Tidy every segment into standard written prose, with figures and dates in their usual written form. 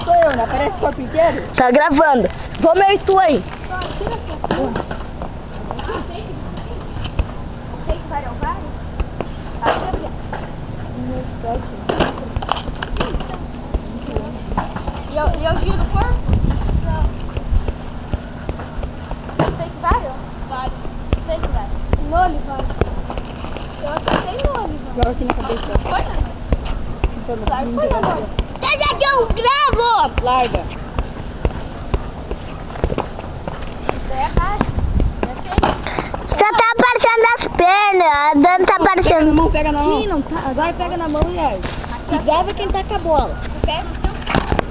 Sou eu, né? Aparece o corpo inteiro? Tá gravando. Vamos eu e tu aí. Tem que variar o vário? E eu giro o corpo? Tem que vário? Vário. Tem que vário. Nole, vário. Eu acho que tem nole, vário. Joga aqui na cabeça. Foi, né? Claro que foi, amor. Deixa que eu gravo! Larga. Isso aí é fácil. Só tá aparecendo as pernas. A Dani tá Pega na aparecendo. mão, pega na mão. Sim, não tá. Agora pega na mão e ergue. E grava quem tá com a bola. Pega o teu.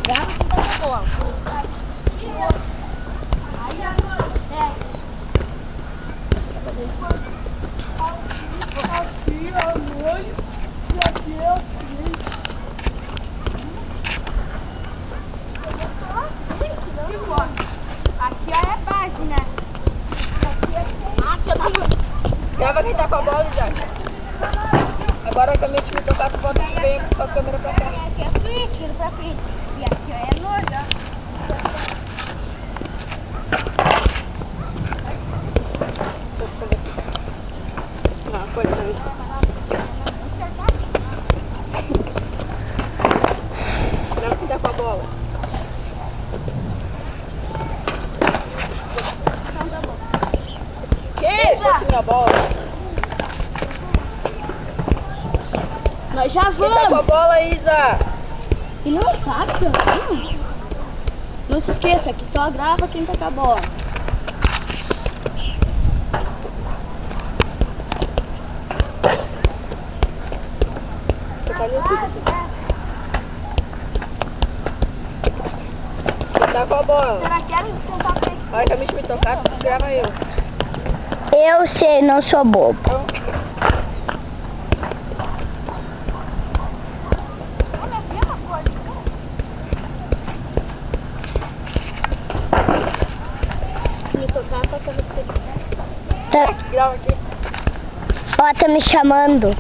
Grava quem tá com a bola. Aqui ó, é base, né? Grava quem tá com a bola, Isaac. Agora a câmera me tocar, tu bota bem com a câmera pra cá. Aqui é frente, vira pra frente. E aqui ó, é nole, ó. Não, foi isso. Grava quem tá com a bola. Que? Ficou assim a bola. Nós já Quem tá com a vamos. bola, Isa? E não sabe que eu tenho? Não se esqueça que só grava quem tá com a bola. Tá ali aqui, pessoal. Quem tá com a bola? Será que era tentar pegar? Vai que a me tocar, tu grava eu. Eu sei, não sou bobo. Então, Olha, é a mesma coisa, se me tocar, tá com a Tá, grava aqui. ó, tá me chamando.